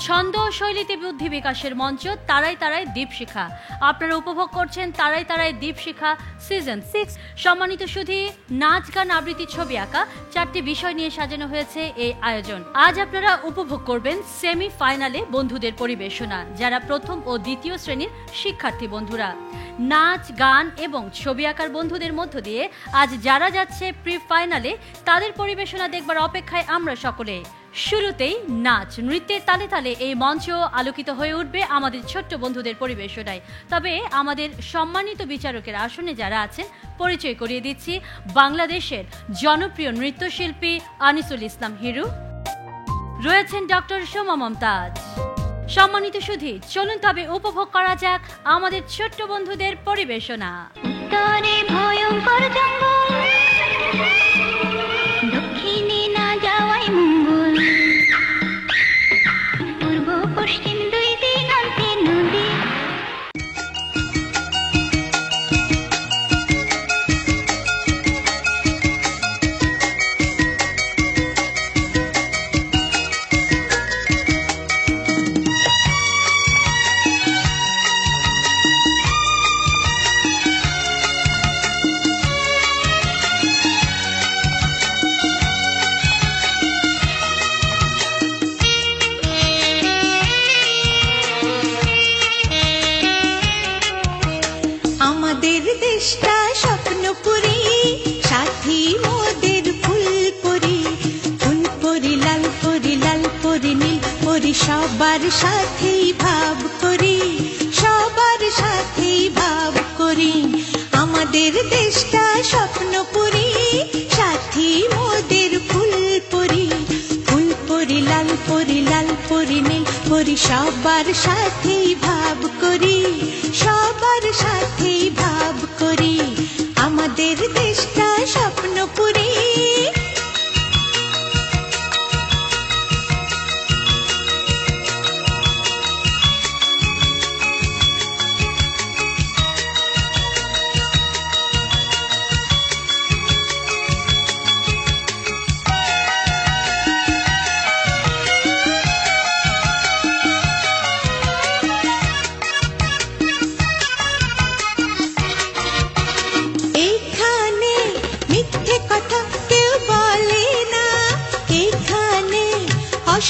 ছন্দ ও শৈলীতে বুদ্ধি বিকাশের মঞ্চ তারাই তারাই দীপশিখা। আপনারা উপভোগ করছেন তারাই তারাই দীপশিখা সিজন 6। সম্মানিত সুধী, নাচ গান আবৃত্তি ছবি আঁকা 4টি বিষয় নিয়ে সাজানো হয়েছে এই আয়োজন। আজ আপনারা উপভোগ করবেন সেমি ফাইনালে বন্ধুদের পরিবেশনা, যারা প্রথম ও দ্বিতীয় শ্রেণীর শিক্ষার্থী বন্ধুরা। নাচ গান এবং ছবি আঁকার বন্ধুদের মধ্য দিয়ে আজ যারা যাচ্ছে প্রি ফাইনালে তাদের পরিবেশনা দেখবার অপেক্ষায় আমরা সকলে। শুরুতেই নাচ নৃত্যের তালে তালে এই মঞ্চ আলোকিত হয়ে উঠবে আমাদের ছোট্ট বন্ধুদের পরিবেশনায়। তবে আমাদের সম্মানিত বিচারকের আসনে যারা আছেন পরিচয় করিয়ে দিচ্ছি। বাংলাদেশের জনপ্রিয় নৃত্যশিল্পী আনিসুল ইসলাম হিরু, রয়েছেন ডক্টর সোমা মমতাজ। সম্মানিত সুধী, চলুন তবে উপভোগ করা যাক আমাদের ছোট্ট বন্ধুদের পরিবেশনা। ভয়ঙ্কর জঙ্গল, দক্ষিণে না যাওয়াই মঙ্গল, পূর্ব পশ্চিম দুই দিগন্তে নদী। আমাদের দেশটা স্বপ্নপুরী, সাথী মোদের ফুলপুরি, ফুলপুরি লালপুরি লালপুরি নীলপুরি, সবার সাথেই ভাব করি, সবার সাথেই ভাব করি। আমাদের দেশটা স্বপ্নপুরী, সাথী মোদের ফুলপুরি, ফুলপুরি লালপুরি লালপুরি নীলপুরি, সবার সাথেই ভাব করি, সবার সাথেই ভাব করি। আমাদের দেশটা স্বপ্নপুরী।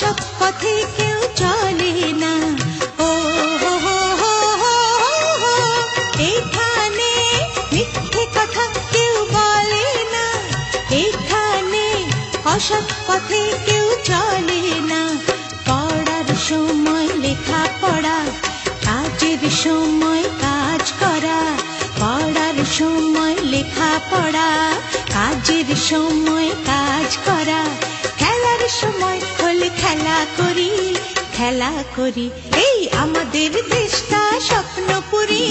সব পথে কেউ চলে না, ও হো হো হো হো, এখানে মিথ্যে কথা কেউ বলে না, এখানে অসৎ পথে কেউ চলে না। পড়ার সময় লেখা পড়া, কাজের সময় কাজ করা, পড়ার সময় লেখা পড়া, কাজের সময় কাজ করা, খেলার সময় হলে খেলা করি, খেলা করি। এই আমাদের দেশটা স্বপ্নপুরী।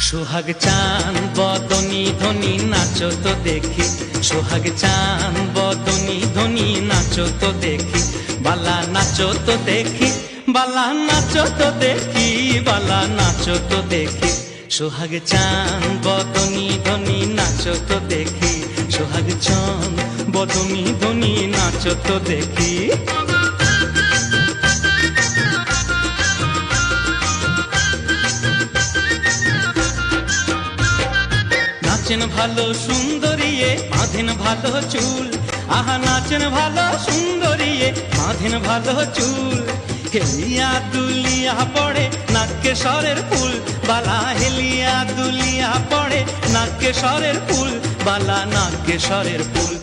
সোহাগ চান বদনি ধনি নাচো তো দেখি, সোহাগ চান বদনি ধনি নাচো তো দেখি, বালা নাচো তো দেখি, বালা নাচো তো দেখি, বালা নাচো তো দেখি। সোহাগ চান বদনি ধনি নাচো তো দেখি, সোহাগ চান বদনি ধনি নাচো তো দেখি। নাচেন ভালো সুন্দরীয়ে, বাঁধেন ভালো চুল, আহা নাচেন ভালো সুন্দরীয়ে, বাঁধেন ভালো চুল। হেলিয়া দুলিয়া পড়ে নাক্যেশ্বরের ফুল, বালা হেলিয়া দুলিয়া পড়ে নাক্যেশ্বরের ফুল, বালা নাক্যেশ্বরের ফুল।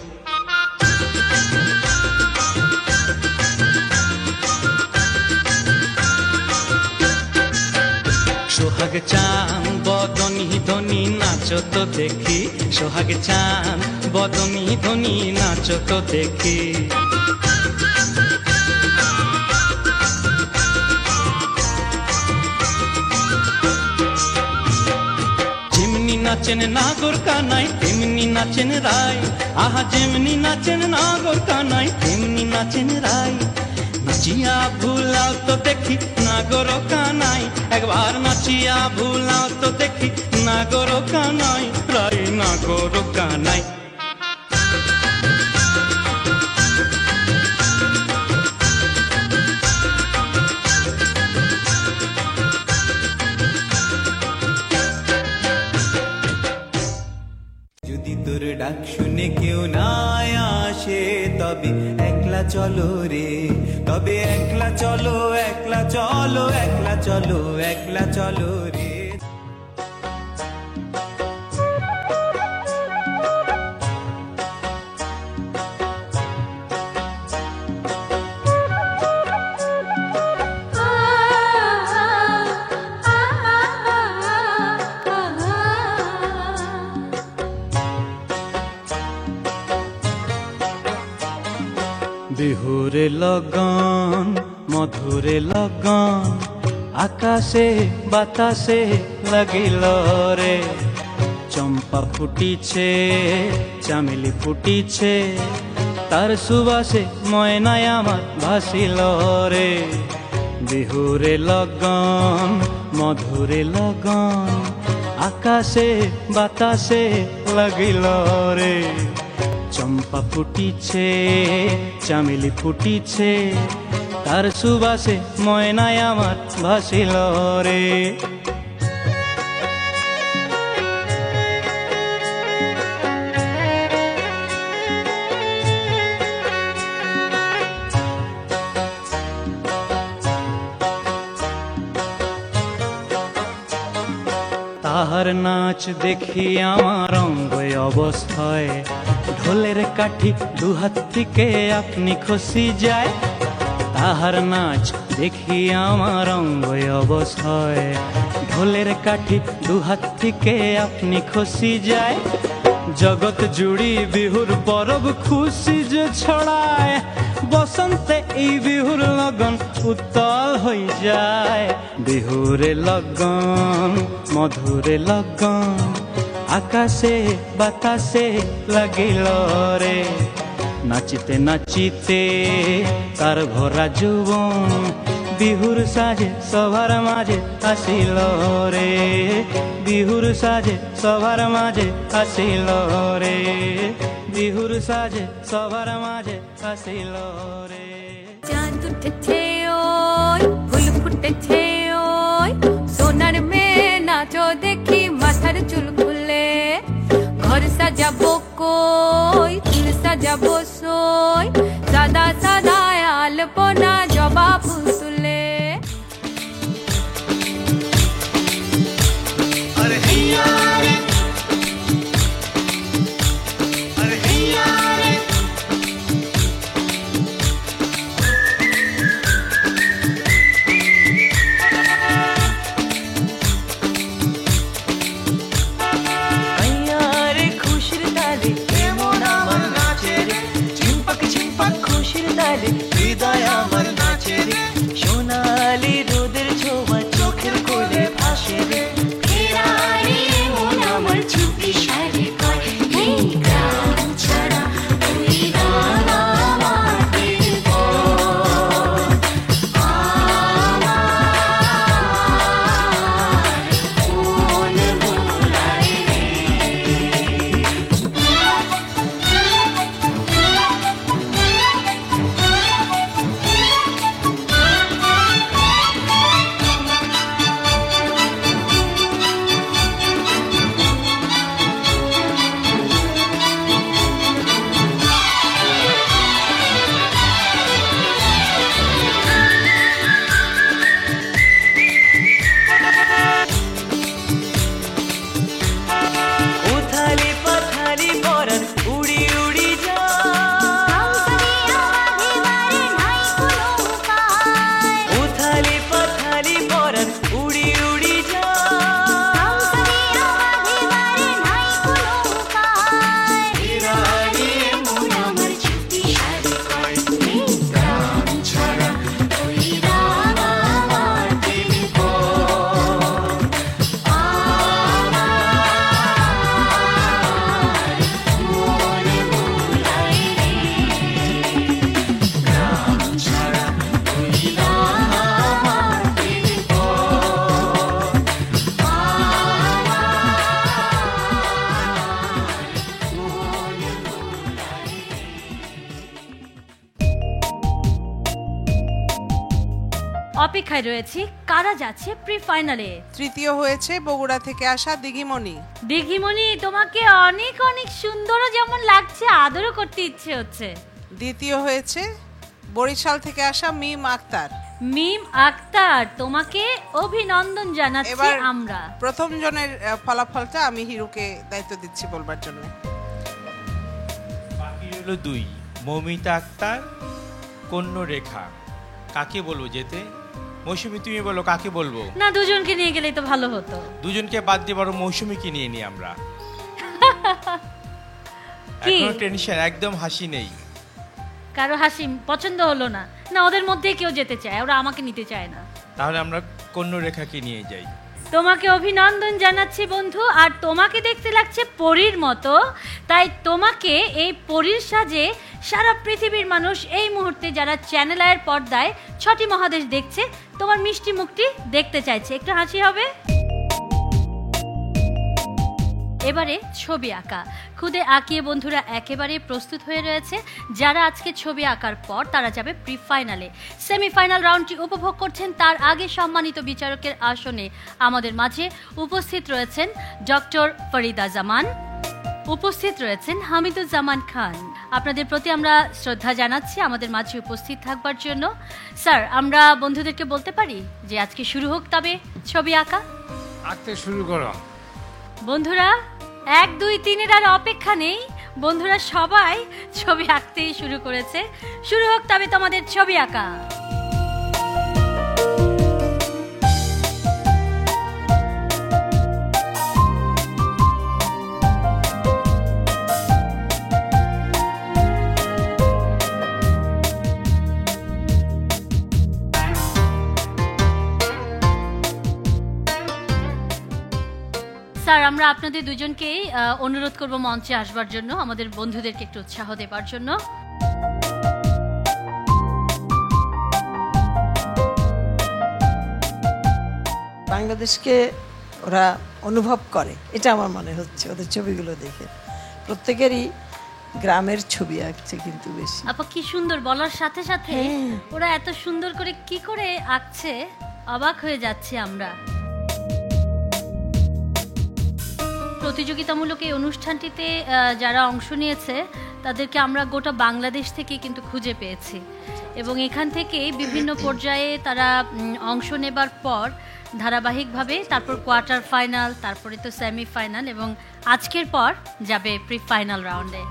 সোহাগ চান বদনি ধনি নাচো তো দেখি, সোহাগ চান বদনী ধ্বনি নাচো তো দেখি। যেমনি নাচেন নাগর কানাই তেমনি নাচেন রাই, আহা যেমনি নাচেন নাগর কানাই তেমনি নাচেন রাই। নাচিয়া ভুলাও তো দেখি নাগর কানাই, একবার নাচিয়া ভুলাও তো দেখি নাগর কানাই, রাই নাগর কানাই। যদি তোর ডাক শুনে কেউ না আসে তবে একলা চলো রে, তবে একলা চলো, একলা চলো, একলা চলো, একলা চলো রে। বিহুরে লগন মধুরে লগন, আকাশে বাতাসে লাগিল রে। চম্পা ফুটিছে চামেলি ফুটিছে, তার সুবাসে ময়নায় আমার ভাসিল রে। বিহুরে লগন মধুরে লগন, আকাশে বাতাসে লাগিল রে। চম্পা ফুটিছে চামেলি ফুটিছে, তার সুবাসে ময়নায় আমার ভাসিল রে। তাহার নাচ দেখি আমার অঙ্গ অবস্থায়, ঢোলের কাঠি দুহাত থেকে আপনি খসি যায়। তাহার নাচ দেখি আমার অঙ্গ অবস্থায়, ঢোলের কাঠি দুহাত থেকে আপনি খসি যায়। জগৎ জুড়ি বিহুর পরব খুশি যে ছড়ায়, বসন্তে এই বিহুর লগন উত্তল হয়ে যায়। বিহুরে লগন মধুরে লগন, আকাশে বাতাসে লাগিল রে। নাচিতে নাচিতে তার ভরা যৌবন, বিহুর সাজে সবার মাঝে আসিল রে। বিহুর সাজে সবার মাঝে আসিল রে। বিহুর সাজে সবার মাঝে আসিল রে। চাঁদ উঠেছে ওই ফুল ফুটেছে ওই, সোনার মেয়ে নাচো দেখি মাথার চুল খুলে। ঘর সাজাবো কই চুল সাজাবো সই, সাদা সাদা আলপনা জবা ফুল তুলে। আরে হিয়া রে, আরে হিয়া রে। আরে খুশির তালে কেমন আমার নাচে রে, ঝিমপাক ঝিমপাক খুশির তালে হৃদয় আমার নাচে রে। অপেক্ষায় রয়েছি কারা যাচ্ছে প্রি ফাইনালে। তৃতীয় হয়েছে বগুড়া থেকে আসা দিঘিমণি। দিঘিমণি, তোমাকে অনেক অনেক সুন্দরও যেমন লাগছে, আদরও করতে ইচ্ছে হচ্ছে। দ্বিতীয় হয়েছে বরিশাল থেকে আসা মিম আক্তার। মিম আক্তার, তোমাকে অভিনন্দন জানাচ্ছি এবার আমরা। প্রথম জনের ফলাফলটা আমি হিরুকে দায়িত্ব দিচ্ছি বলবার জন্য। বাকি হলো 2, মৌমিতা আক্তার, কন্যরেখা। কাকে বলবো যেতে? মৌসুমী তুমি বলো কাকে বলবো? না, দুজনকে নিয়ে গেলেই তো ভালো হতো। দুজনকে বাদ দিয়ে বড় মৌসুমীকে নিয়ে নি আমরা। কি? এখনো টেনশন, একদম হাসি নেই। কারো হাসি পছন্দ হলো না? না, ওদের মধ্যে কেউ যেতে চায়, ওরা আমাকে নিতে চায় না। তাহলে আমরা কন্যরেখাকে নিয়ে যাই। তোমাকে অভিনন্দন জানাচ্ছি বন্ধু। আর তোমাকে দেখতে লাগছে পরীর মতো, তাই তোমাকে এই পরীর সাজে সারা পৃথিবীর মানুষ এই মুহূর্তে যারা চ্যানেল আয়ের পর্দায় 6টি মহাদেশ দেখছে, তোমার মিষ্টি মুখটি দেখতে চাইছে। একটু হাসি হবে। এবারে ছবি আঁকা। খুদে আঁকিয়ে বন্ধুরা একেবারে প্রস্তুত হয়ে রয়েছে। যারা আজকে ছবি আঁকার পর তারা যাবে প্রি ফাইনালে। সেমিফাইনাল রাউন্ডটি উপভোগ করছেন। তার আগে সম্মানিত বিচারকের আসনে আমাদের মাঝে উপস্থিত রয়েছেন ডক্টর ফরিদা জামান, উপস্থিত রয়েছেন হামিদুজ্জামান খান। আপনাদের প্রতি আমরা শ্রদ্ধা জানাচ্ছি আমাদের মাঝে উপস্থিত থাকবার জন্য। স্যার, আমরা বন্ধুদেরকে বলতে পারি যে আজকে শুরু হোক তবে ছবি আঁকা। আঁকতে শুরু করো বন্ধুরা, 1, 2, 3 আর অপেক্ষা নেই। বন্ধুরা সবাই ছবি আঁকতেই শুরু করেছে। শুরু হোক তবে তোমাদের ছবি আঁকা। স্যার, আমরা আপনাদের দুজনকেই অনুরোধ করব মঞ্চে আসবার জন্য, আমাদের বন্ধুদেরকে একটু উৎসাহ দেবার জন্য। বাংলাদেশকে ওরা অনুভব করে, এটা আমার মনে হচ্ছে ওদের ছবিগুলো দেখে। প্রত্যেকেরই গ্রামের ছবি আঁকছে কিন্তু বেশি। আপা, কি সুন্দর বলার সাথে সাথে ওরা এত সুন্দর করে কি করে আঁকছে, অবাক হয়ে যাচ্ছি আমরা। প্রতিযোগিতামূলক এই অনুষ্ঠানটিতে যারা অংশ নিয়েছে তাদেরকে আমরা গোটা বাংলাদেশ থেকে কিন্তু খুঁজে পেয়েছি, এবং এখান থেকে বিভিন্ন পর্যায়ে তারা অংশ নেবার পর ধারাবাহিকভাবে তারপর কোয়ার্টার ফাইনাল, তারপরে তো সেমিফাইনাল, এবং আজকের পর যাবে প্রি ফাইনাল রাউন্ডে।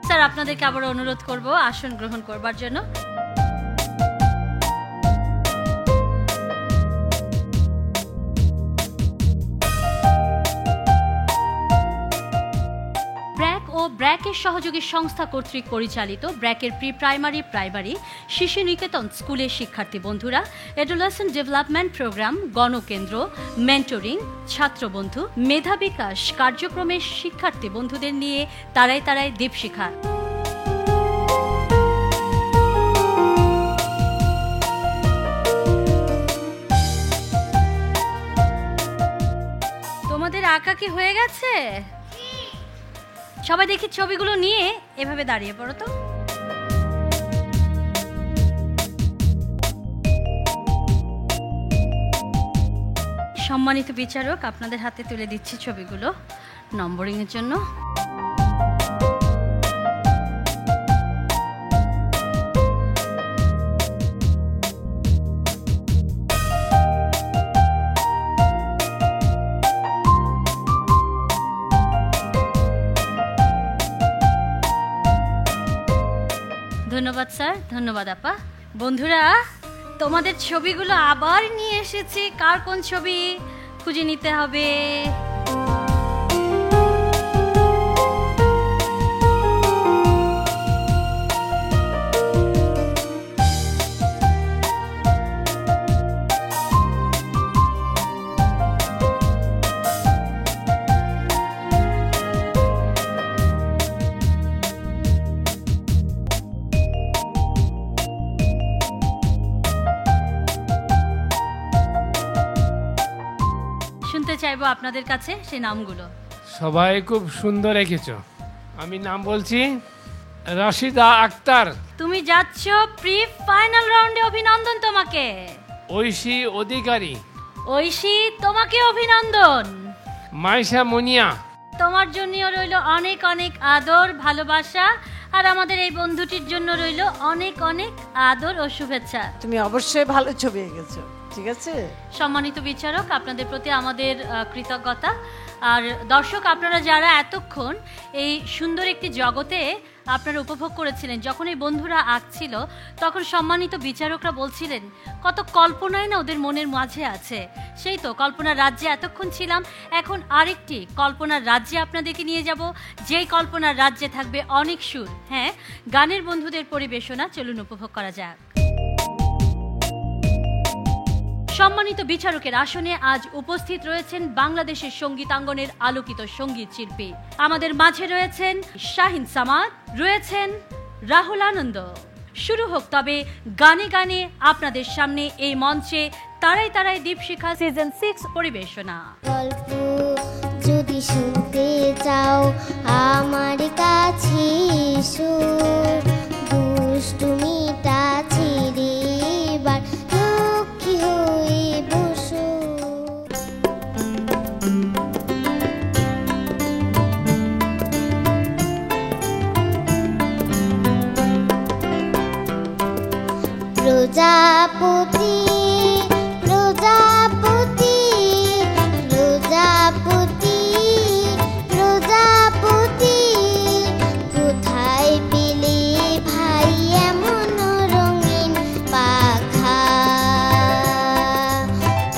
স্যার, আপনাদেরকে আবার অনুরোধ করব আসন গ্রহণ করবার জন্য। ব্র্যাক ও ব্র্যাকের সহযোগী সংস্থা কর্তৃক পরিচালিত ব্র্যাকের প্রি প্রাইমারি শিশু নিকেতন স্কুলের শিক্ষার্থী বন্ধুরা এডোলেসেন্ট ডেভেলপমেন্ট প্রোগ্রাম, গণকেন্দ্র, মেন্টরিং, ছাত্রবন্ধু, মেধা বিকাশ কার্যক্রমের শিক্ষার্থী বন্ধুদের নিয়ে তারাই তারাই দীপশিখা। তোমাদের আঁকা কি হয়ে গেছে? সবাই দেখি ছবিগুলো নিয়ে এভাবে দাঁড়িয়ে পড়ো তো। সম্মানিত বিচারক, আপনাদের হাতে তুলে দিচ্ছি ছবিগুলো নম্বরিং এর জন্য। ধন্যবাদ স্যার, ধন্যবাদ আপা। বন্ধুরা, তোমাদের ছবিগুলো আবার নিয়ে এসেছি। কার কোন ছবি খুঁজে নিতে হবে। আপনাদের কাছে সেই নামগুলো। সবাই খুব সুন্দর রেখেছ। আমি নাম বলছি রাশিদা আক্তার, তুমি যাচ্ছ প্রি ফাইনাল রাউন্ডে, অভিনন্দন তোমাকে। ঐশী অধিকারী, ঐশী তোমাকে অভিনন্দন। মাইশা মুনিয়া, তোমার জন্যও রইল অনেক অনেক আদর ভালোবাসা, আর আমাদের এই বন্ধুটির জন্য রইল অনেক অনেক আদর ও শুভেচ্ছা। তুমি অবশ্যই ভালো ছবি এঁকেছো, ঠিক আছে। সম্মানিত বিচারক, আপনাদের প্রতি আমাদের কৃতজ্ঞতা। আর দর্শক, আপনারা যারা এতক্ষণ এই সুন্দর একটি জগতে আপনারা উপভোগ করেছিলেন, যখন এই বন্ধুরা আঁকছিল তখন সম্মানিত বিচারকরা বলছিলেন কত কল্পনায় না ওদের মনের মাঝে আছে। সেই তো কল্পনার রাজ্যে এতক্ষণ ছিলাম, এখন আরেকটি কল্পনার রাজ্যে আপনাদেরকে নিয়ে যাব, যেই কল্পনার রাজ্যে থাকবে অনেক সুর, হ্যাঁ, গানের বন্ধুদের পরিবেশনা। চলুন উপভোগ করা যাক। সম্মানিত বিচারকের আসনে আজ উপস্থিত রয়েছেন বাংলাদেশের সঙ্গীতাঙ্গনের আলোকিত সঙ্গীত শিল্পী। আমাদের মাঝে রয়েছেন শাহিন সামাদ, রয়েছেন রাহুল আনন্দ। শুরু হোক তবে গানে গানে আপনাদের সামনে এই মঞ্চে তারাই তারাই দীপশিখা সিজন 6 পরিবেশনা। গল্প যদি শুনতে চাও আমার কাছে এসো, দুষ্টুমিটা ছেড়ে এবার লক্ষ্মী হয়ে বসো। প্রজাপতি প্রজাপতি প্রজাপতি প্রজাপতি, কোথায় পেলে ভাই এমন রঙিন পাখা?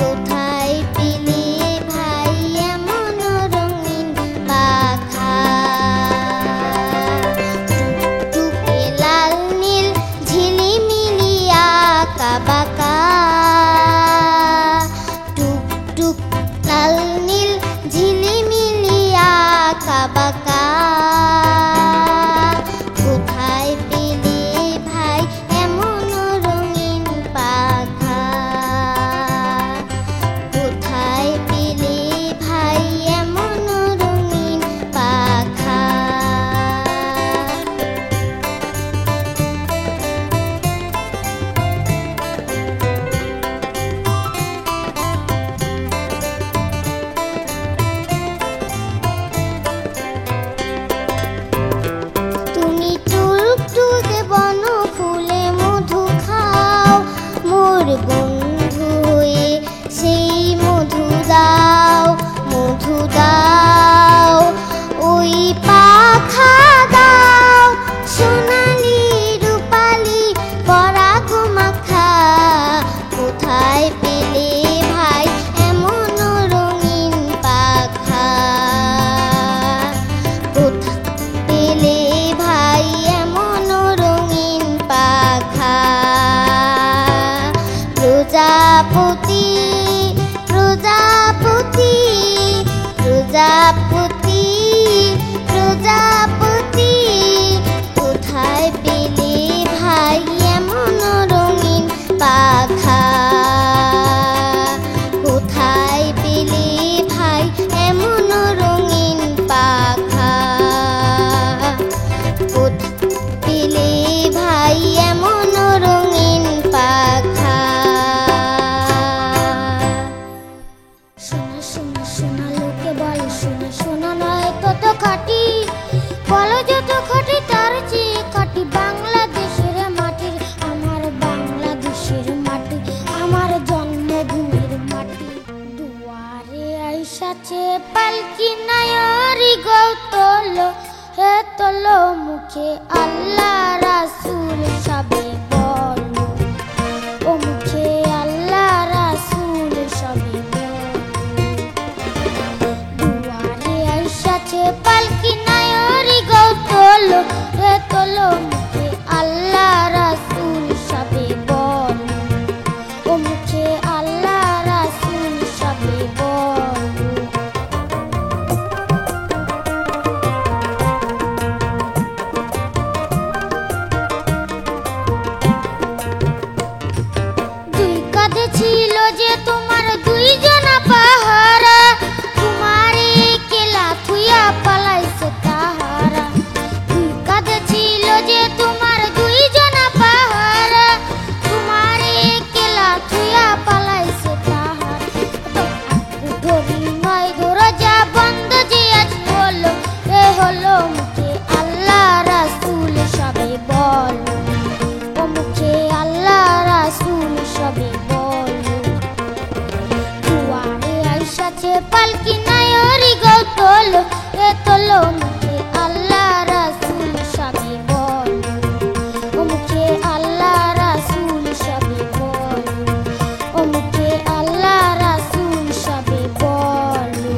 কোথায় পেলে ভাই এমন রঙিন পাখা? টুকে লাল নীল ঝিলিমিলি আঁকা বাঁকা, টুক টুক লাল নীল ঝিলিমিলি আঁকা বাঁকা, কোথায় পেলে ভাই এমন রঙিন পাখা? কোথায় পেলে ভাই এমন রঙিন পাখা? তুমি টুকটুকে বন ফুলে মধু খাও, মোর বন্ধু হয়ে সেই মধু দাও, মধু দাও। ওই পাখা দাও সোনালি রূপালি পরাগ মাখা, কোথায় পেলে ভাই এমন রঙিন পাখা? কোথায় পেলে ভাই এমন রঙিন পাখা? প্রজাপতি প্রজাপতি প্রজাপতি প্রজাপতি, কোথায় পেলে ভাই এমন রঙিন পাখা? কোথায় পেলে ভাই এমন রঙিন পাখা? কোথায় পেলে ভাই এমন রঙিন পাখা? শোনা শোনা শোনা লোকে বলে শোনা শোনা নয় তত খাঁটি, বলো যত খাঁটি তার চেয়ে খাঁটি বাংলাদেশের মাটির, আমার বাংলাদেশের মাটি, আমার জন্মভূমির মাটি। দুয়ারে আইসাছে পালকি নায়রি গো তোলো, হে তোলো মুখে আল্লাহ রাসূল সবে বলো, ও মুখে আল্লাহ রাসূল সবে বলো। দুয়ারে আইসাছে পালকি নায়রি গো তোলো, হে তোলো মুখে আল্লাহ রাসূল সবে বলো, ও মুখে আল্লাহ রাসূল সবে বলো। তোলো রে তোলো মুখে আল্লাহ রাসূল সবে বলো ও মুখে আল্লাহ রাসূল সবে বলো ও মুখে আল্লাহ রাসূল সবে বলো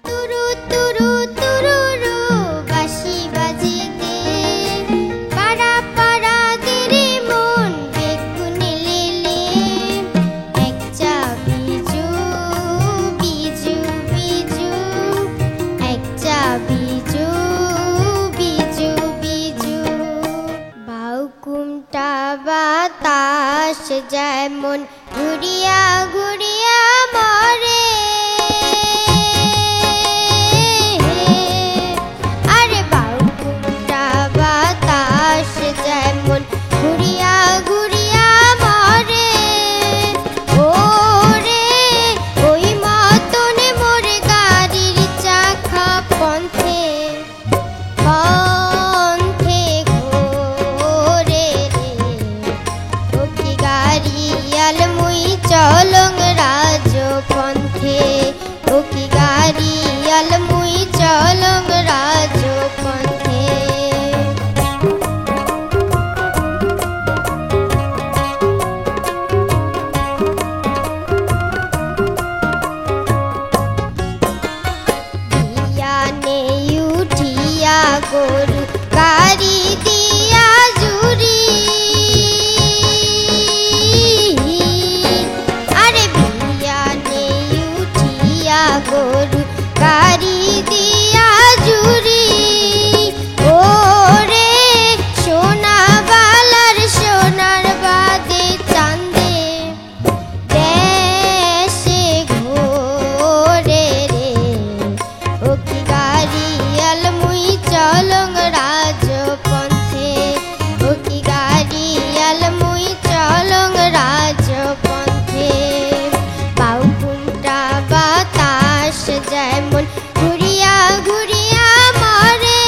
তুরু তুরু তুরুরু বাঁশি বাজিতে পাড়া পাড়া দেরি মন বেগুনি লিলে এক চা বিজু বিজু বিজু এক চা বিজু বিজু বিজু বাউকুমটা বাতাস যেমন ঘুরিয়া ঘুরিয়া মরে আরে বাউকুমটা বাতাস যেমন ঘুরিয়া ঘুরিয়া মরে ওরে ওই মতনে মোরে গাড়ির চাকা পন্থে পন্থে ঘোরে রে ও কি গাড়ি আলমুই চলং রাজ পন্থে ও কি গাড়ি আলমুই চলং রাজ পন্থে বিয়ানে উঠিয়া গরু গাড়ি দিয়া জুরি আরে বিয়ানে উঠিয়া গরু গাড়ি দিয়া জুরি ওরে সোনা বালার সোনার বাদে চাঁদে দেশে ঘোরে রে ও কি গাড়ি আলমুই চলং রাজ পন্থে ও কি গাড়ি আলমুই চলং রাজ পন্থে বাউকুমটা বাতাস যেমন ঘুরিয়া ঘুরিয়া মরে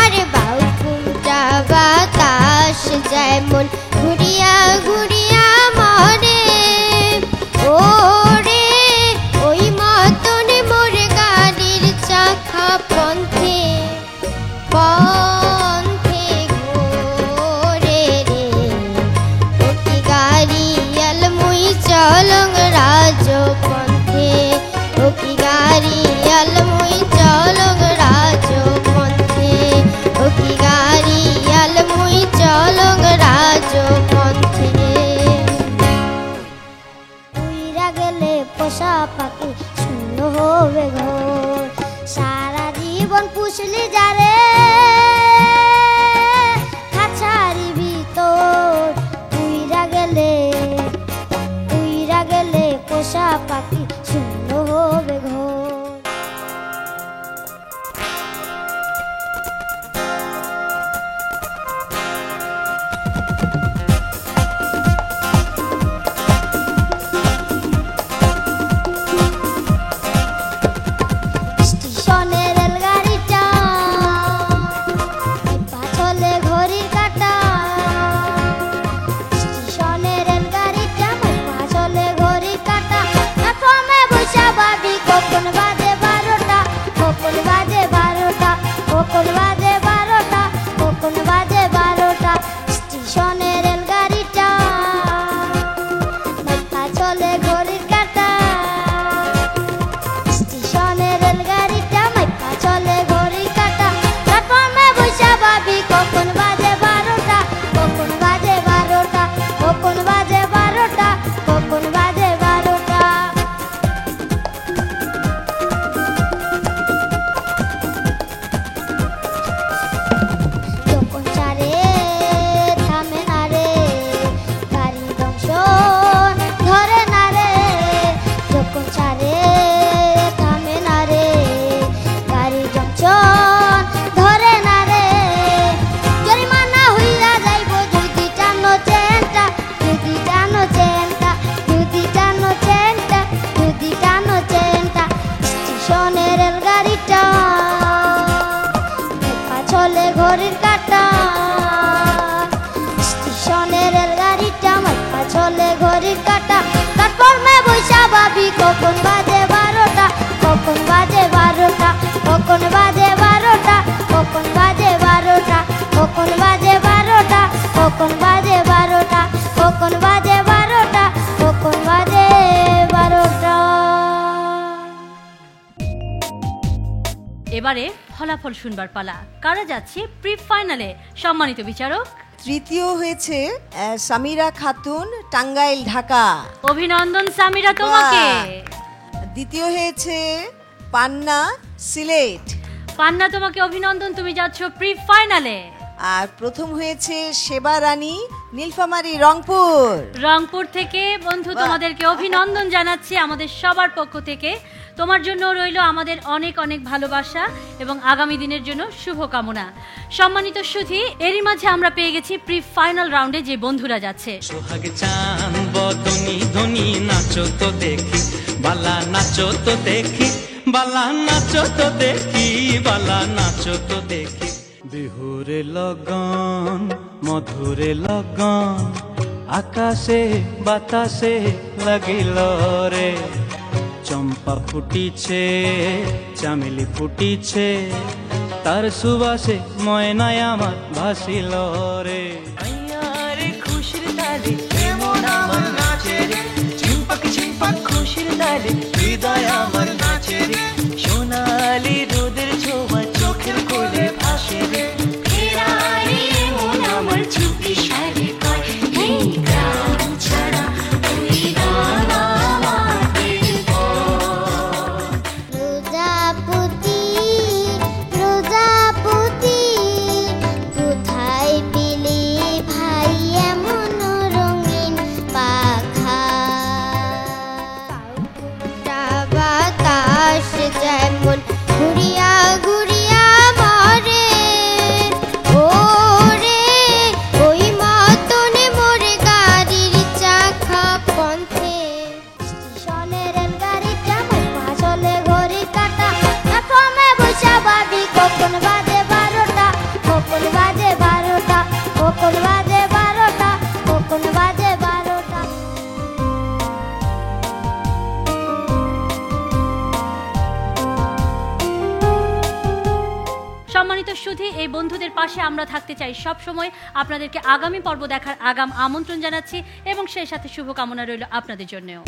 আরে বাউকুমটা বাতাস যেমন ঘুরিয়া ঘুরিয়া মরে ওরে ওই মতনে মোরে গাড়ির চাকা পন্থে পন্থে ঘোরে রে ও কি গাড়ি আলমুই চলং রাজ পন্থে ও কি গাড়ি আলমুই চলং রাজ পন্থে ও কি গাড়ি আলমুই চলং রাজ পন্থে উইরা গেলে পোষা পাখি শূন্য হবে ঘর সারা জীবন পুষলি যারে খাঁচারি ভিতর উইরা গেলে পোষা পাখি শূন্য হবে ঘর স্টেশনে রেলগাড়িটা পাছলে ঘড়ির কাঁটা স্টেশনে রেলগাড়িটা পাছলে ঘড়ির কাঁটা প্ল্যাটফর্মে বসে ভাবি কখন বাজে 12টা কখন বাজে 12টা কখন বাজে 12টা কখন বাজে 12টা স্টেশনে রেলগাড়িটা পাছলে ঘড়ির কাঁটা স্টেশনে রেলগাড়িটা মাইপা চলে ঘড়ির কাঁটা প্ল্যাটফর্মে বসে ভাবি কখন বাজে 12টা কখন বাজে 12টা কখন বাজে 12টা কখন বাজে 12টা যখন চারে থামে না রে গাড়ি দংশন ধরে না রে কখন বাজে 12টা কখন বাজে 12টা কখন বাজে 12টা কখন বাজে 12টা কখন বাজে 12টা কখন বাজে 12টা কখন বাজে 12টা কখন বাজে 12টা। এবারে ফলাফল শুনবার পালা। কারা যাচ্ছে প্রি ফাইনালে? সম্মানিত বিচারক, তৃতীয় হয়েছে সামিরা খাতুন, টাঙ্গাইল, ঢাকা। অভিনন্দন সামিরা তোমাকে। দ্বিতীয় হয়েছে পান্না, সিলেট। পান্না, তোমাকে অভিনন্দন, তুমি যাচ্ছ প্রি ফাইনালে। আর প্রথম হয়েছে সেবা রানী, নীলফামারী, রংপুর। রংপুর থেকে বন্ধু, তোমাদেরকে অভিনন্দন জানাচ্ছি আমাদের সবার পক্ষ থেকে। তোমার জন্য রইল আমাদের অনেক অনেক ভালোবাসা এবং আগামী দিনের জন্য শুভকামনা। সম্মানিত সুধী, এরই মাঝে আমরা পেয়ে গেছি প্রি ফাইনাল রাউন্ডে যে বন্ধুরা যাচ্ছে। সোহাগ চান বদনি ধনি নাচো তো দেখি, বালা নাচো তো দেখি, বালা নাচো তো দেখি, বালা নাচো তো দেখি। বিহুরে লগন মধুরে লগন, আকাশে বাতাসে লাগিল রে। চম্পা ফুটিছে চামেলি ফুটিছে, তার সুবাসে ময়নায় আমার ভাসিল রে। আরে খুশির তালে কেমন আমার নাচে রে, ঝিম্পাক ঝিম্পাক খুশির তালে হৃদয় আমার নাচে রে। সোনালি রোদের ছোঁয়া চোখের কোলে ভাসে রে। ফেরারি মন আমার চুপি সারে কয়, এই গ্রাম ছাড়া ওই গান আমাদের প্রজাপতি প্রজাপতি কোথায় পেলে ভাই এমন রঙিন পাখা। বাতাস যেমন ঘুরিয়া ঘুরিয়া মরে, ওরে ওই মতনে মোরে গাড়ির চাকা পন্থে। স্টেশনে রেলগাড়িটা মাইপা চলে ঘড়ি কাটা, প্ল্যাটফর্মে বসে ভাবি কখন বাজে 12টা কখন বাজে 12টা কখন বাজে 12টা কখন বাজে 12টা। সম্মানিত সুধী, এই বন্ধুদের পাশে আমরা থাকতে চাই সব সময়। আপনাদেরকে আগামী পর্ব দেখার আগাম আমন্ত্রণ জানাচ্ছি এবং সেই সাথে শুভকামনা রইল আপনাদের জন্যও।